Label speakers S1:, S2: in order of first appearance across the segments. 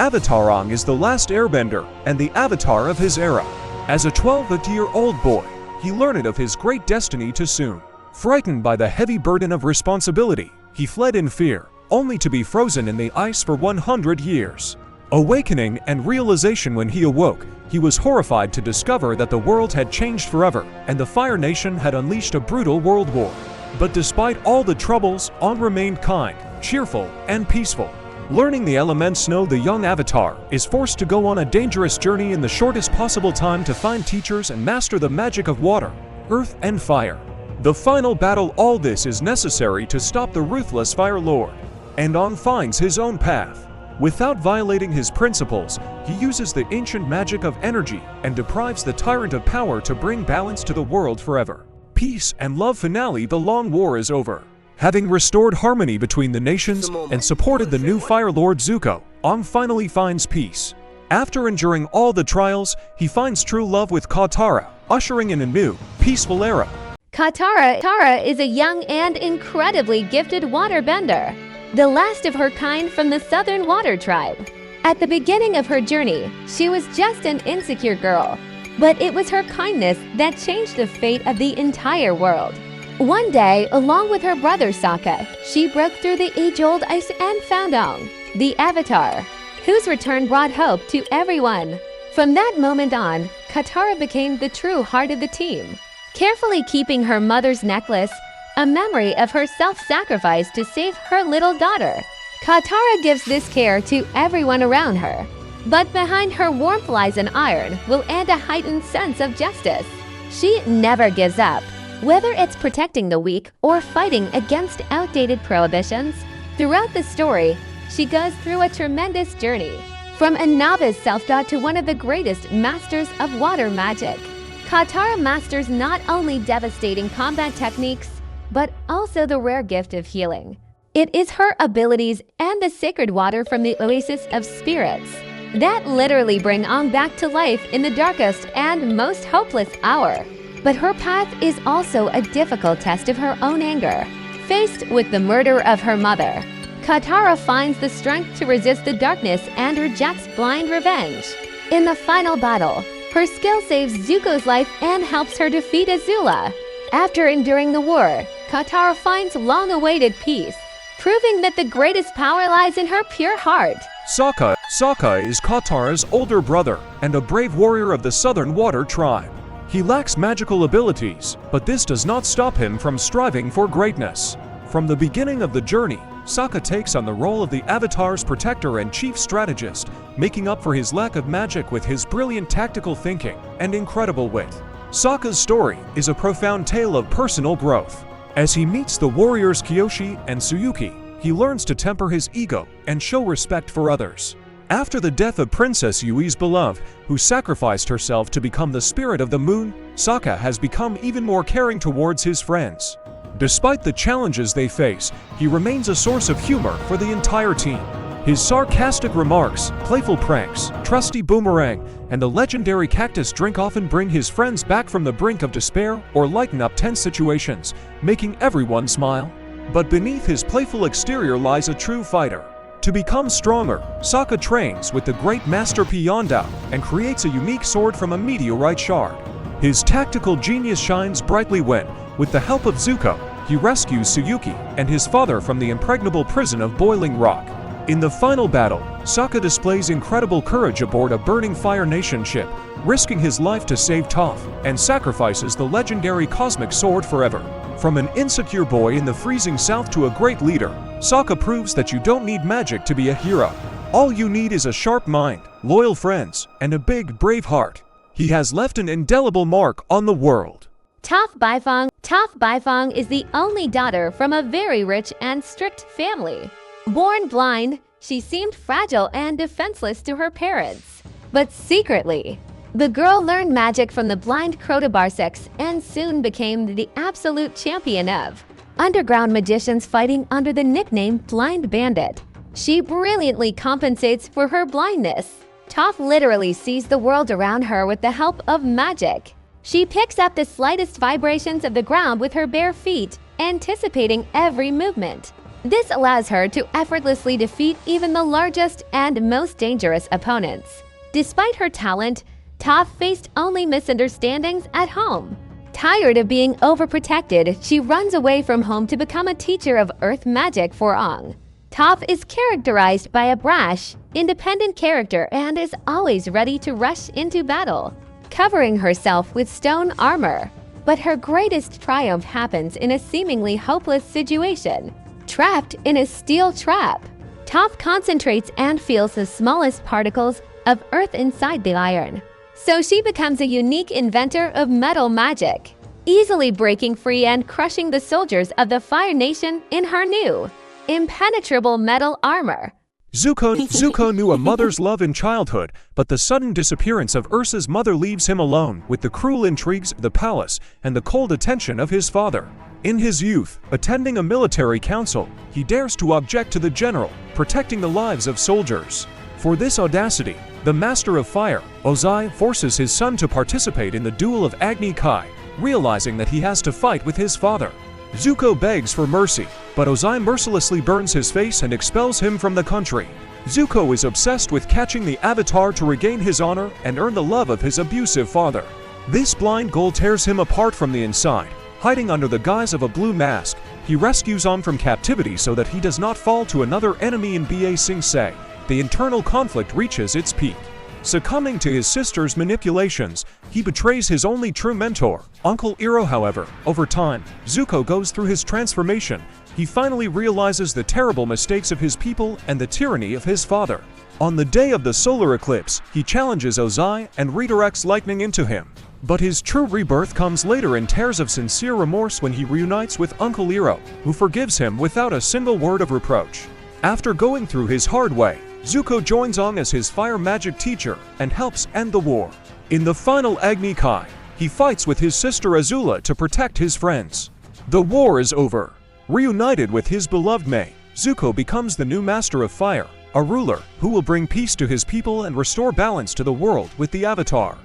S1: Avatar Aang is the last airbender and the avatar of his era. As a 12-year-old boy, he learned of his great destiny too soon. Frightened by the heavy burden of responsibility, he fled in fear, only to be frozen in the ice for 100 years. Awakening and realization when he awoke, he was horrified to discover that the world had changed forever and the Fire Nation had unleashed a brutal world war. But despite all the troubles, Aang remained kind, cheerful, and peaceful. Learning the elements, the young Avatar is forced to go on a dangerous journey in the shortest possible time to find teachers and master the magic of water, earth, and fire. The final battle, all this is necessary to stop the ruthless Fire Lord. And Aang finds his own path. Without violating his principles, he uses the ancient magic of energy and deprives the tyrant of power to bring balance to the world forever. Peace and love. Finale. The long war is over. Having restored harmony between the nations and supported the new Fire Lord Zuko, Aang finally finds peace. After enduring all the trials, he finds true love with Katara, ushering in a new, peaceful era.
S2: Katara is a young and incredibly gifted waterbender, the last of her kind from the Southern Water Tribe. At the beginning of her journey, she was just an insecure girl, but it was her kindness that changed the fate of the entire world. One day, along with her brother Sokka, she broke through the age-old ice and found Aang, the Avatar, whose return brought hope to everyone. From that moment on, Katara became the true heart of the team, carefully keeping her mother's necklace, a memory of her self-sacrifice to save her little daughter. Katara gives this care to everyone around her, but behind her warmth lies an iron will and a heightened sense of justice. She never gives up, whether it's protecting the weak or fighting against outdated prohibitions. Throughout the story, she goes through a tremendous journey, from a novice self-taught to one of the greatest masters of water magic. Katara masters not only devastating combat techniques, but also the rare gift of healing. It is her abilities and the sacred water from the Oasis of Spirits that literally bring Aang back to life in the darkest and most hopeless hour. But her path is also a difficult test of her own anger. Faced with the murder of her mother, Katara finds the strength to resist the darkness and rejects blind revenge. In the final battle, her skill saves Zuko's life and helps her defeat Azula. After enduring the war, Katara finds long-awaited peace, proving that the greatest power lies in her pure heart.
S1: Sokka is Katara's older brother and a brave warrior of the Southern Water Tribe. He lacks magical abilities, but this does not stop him from striving for greatness. From the beginning of the journey, Sokka takes on the role of the Avatar's protector and chief strategist, making up for his lack of magic with his brilliant tactical thinking and incredible wit. Sokka's story is a profound tale of personal growth. As he meets the warriors Kyoshi and Tsuyuki, he learns to temper his ego and show respect for others. After the death of Princess Yui's beloved, who sacrificed herself to become the spirit of the moon, Sokka has become even more caring towards his friends. Despite the challenges they face, he remains a source of humor for the entire team. His sarcastic remarks, playful pranks, trusty boomerang, and the legendary cactus drink often bring his friends back from the brink of despair or lighten up tense situations, making everyone smile. But beneath his playful exterior lies a true fighter. To become stronger, Sokka trains with the great master Pyondao and creates a unique sword from a meteorite shard. His tactical genius shines brightly when, with the help of Zuko, he rescues Tsuyuki and his father from the impregnable prison of Boiling Rock. In the final battle, Sokka displays incredible courage aboard a burning Fire Nation ship, risking his life to save Toph, and sacrifices the legendary cosmic sword forever. From an insecure boy in the freezing south to a great leader, Sokka proves that you don't need magic to be a hero. All you need is a sharp mind, loyal friends, and a big, brave heart. He has left an indelible mark on the world.
S2: Toph Beifong is the only daughter from a very rich and strict family. Born blind, she seemed fragile and defenseless to her parents. But secretly, the girl learned magic from the blind Crotabarsex and soon became the absolute champion of underground magicians fighting under the nickname Blind Bandit. She brilliantly compensates for her blindness. Toph literally sees the world around her with the help of magic. She picks up the slightest vibrations of the ground with her bare feet, anticipating every movement. This allows her to effortlessly defeat even the largest and most dangerous opponents. Despite her talent, Toph faced only misunderstandings at home. Tired of being overprotected, she runs away from home to become a teacher of earth magic for Aang. Toph is characterized by a brash, independent character and is always ready to rush into battle, covering herself with stone armor. But her greatest triumph happens in a seemingly hopeless situation. Trapped in a steel trap, Toph concentrates and feels the smallest particles of earth inside the iron. So she becomes a unique inventor of metal magic, easily breaking free and crushing the soldiers of the Fire Nation in her new, impenetrable metal armor.
S1: Zuko knew a mother's love in childhood, but the sudden disappearance of Ursa's mother leaves him alone with the cruel intrigues of the palace and the cold attention of his father. In his youth, attending a military council, he dares to object to the general, protecting the lives of soldiers. For this audacity, the Master of Fire, Ozai, forces his son to participate in the duel of Agni Kai, realizing that he has to fight with his father. Zuko begs for mercy, but Ozai mercilessly burns his face and expels him from the country. Zuko is obsessed with catching the Avatar to regain his honor and earn the love of his abusive father. This blind goal tears him apart from the inside. Hiding under the guise of a blue mask, he rescues Aang from captivity so that he does not fall to another enemy in Ba Sing Se. The internal conflict reaches its peak. Succumbing to his sister's manipulations, he betrays his only true mentor, Uncle Iroh. However, over time, Zuko goes through his transformation. He finally realizes the terrible mistakes of his people and the tyranny of his father. On the day of the solar eclipse, he challenges Ozai and redirects lightning into him. But his true rebirth comes later in tears of sincere remorse when he reunites with Uncle Iroh, who forgives him without a single word of reproach. After going through his hard way, Zuko joins Aang as his fire magic teacher and helps end the war. In the final Agni Kai, he fights with his sister Azula to protect his friends. The war is over. Reunited with his beloved Mai, Zuko becomes the new Master of Fire, a ruler who will bring peace to his people and restore balance to the world with the Avatar.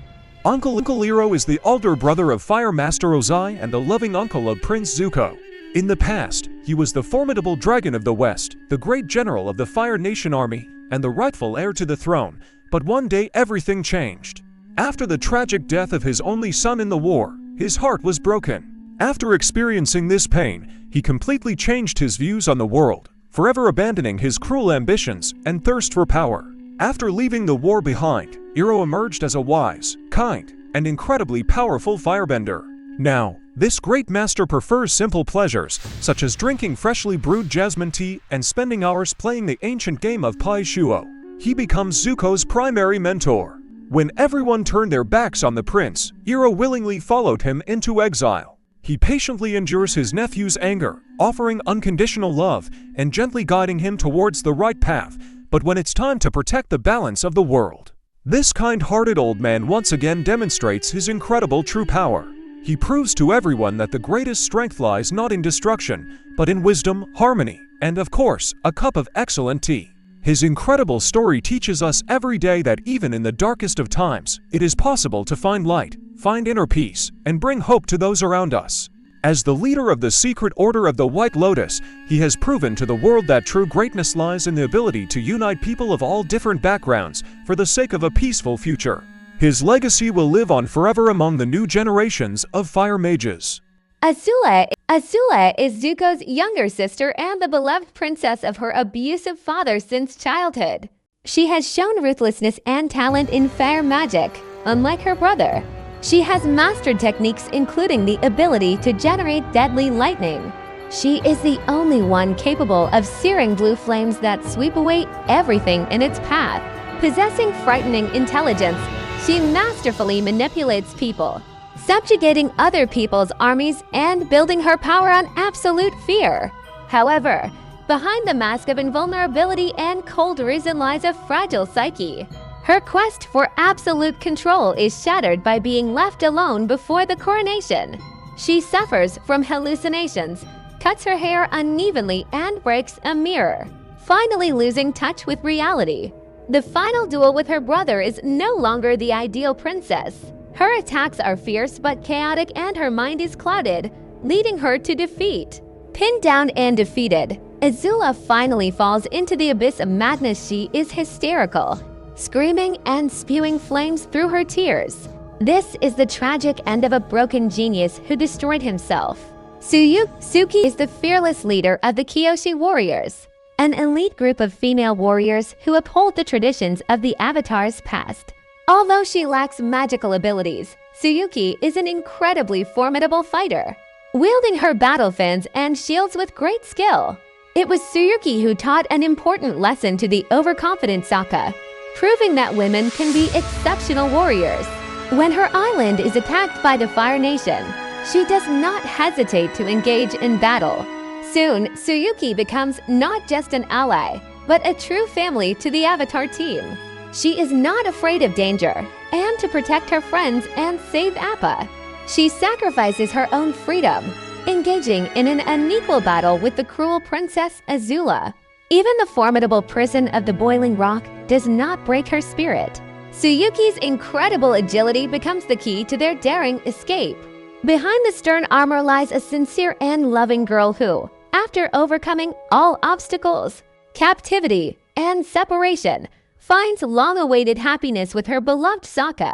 S1: Uncle Iroh is the older brother of Fire Master Ozai and the loving uncle of Prince Zuko. In the past, he was the formidable dragon of the West, the great general of the Fire Nation army, and the rightful heir to the throne. But one day everything changed. After the tragic death of his only son in the war, his heart was broken. After experiencing this pain, he completely changed his views on the world, forever abandoning his cruel ambitions and thirst for power. After leaving the war behind, Iroh emerged as a wise, kind, and incredibly powerful firebender. Now, this great master prefers simple pleasures, such as drinking freshly brewed jasmine tea and spending hours playing the ancient game of Pai Shuo. He becomes Zuko's primary mentor. When everyone turned their backs on the prince, Iroh willingly followed him into exile. He patiently endures his nephew's anger, offering unconditional love and gently guiding him towards the right path. But when it's time to protect the balance of the world, this kind-hearted old man once again demonstrates his incredible true power. He proves to everyone that the greatest strength lies not in destruction, but in wisdom, harmony, and of course, a cup of excellent tea. His incredible story teaches us every day that even in the darkest of times, it is possible to find light, find inner peace, and bring hope to those around us. As the leader of the secret order of the White Lotus, he has proven to the world that true greatness lies in the ability to unite people of all different backgrounds for the sake of a peaceful future. His legacy will live on forever among the new generations of fire mages.
S2: Azula is Zuko's younger sister and the beloved princess of her abusive father since childhood. She has shown ruthlessness and talent in fire magic, unlike her brother. She has mastered techniques including the ability to generate deadly lightning. She is the only one capable of searing blue flames that sweep away everything in its path. Possessing frightening intelligence, she masterfully manipulates people, subjugating other people's armies and building her power on absolute fear. However, behind the mask of invulnerability and cold reason lies a fragile psyche. Her quest for absolute control is shattered by being left alone before the coronation. She suffers from hallucinations, cuts her hair unevenly, and breaks a mirror, finally losing touch with reality. The final duel with her brother is no longer the ideal princess. Her attacks are fierce but chaotic and her mind is clouded, leading her to defeat. Pinned down and defeated, Azula finally falls into the abyss of madness. She is hysterical, screaming and spewing flames through her tears. This is the tragic end of a broken genius who destroyed himself. Suki is the fearless leader of the Kyoshi warriors, an elite group of female warriors who uphold the traditions of the Avatar's past. Although she lacks magical abilities, Tsuyuki is an incredibly formidable fighter, wielding her battle fans and shields with great skill. It was Tsuyuki who taught an important lesson to the overconfident Sokka, proving that women can be exceptional warriors. When her island is attacked by the Fire Nation, she does not hesitate to engage in battle. Soon, Tsuyuki becomes not just an ally, but a true family to the Avatar team. She is not afraid of danger, and to protect her friends and save Appa, she sacrifices her own freedom, engaging in an unequal battle with the cruel Princess Azula. Even the formidable prison of the Boiling Rock does not break her spirit. Tsuyuki's incredible agility becomes the key to their daring escape. Behind the stern armor lies a sincere and loving girl who, after overcoming all obstacles, captivity, and separation, finds long-awaited happiness with her beloved Sokka.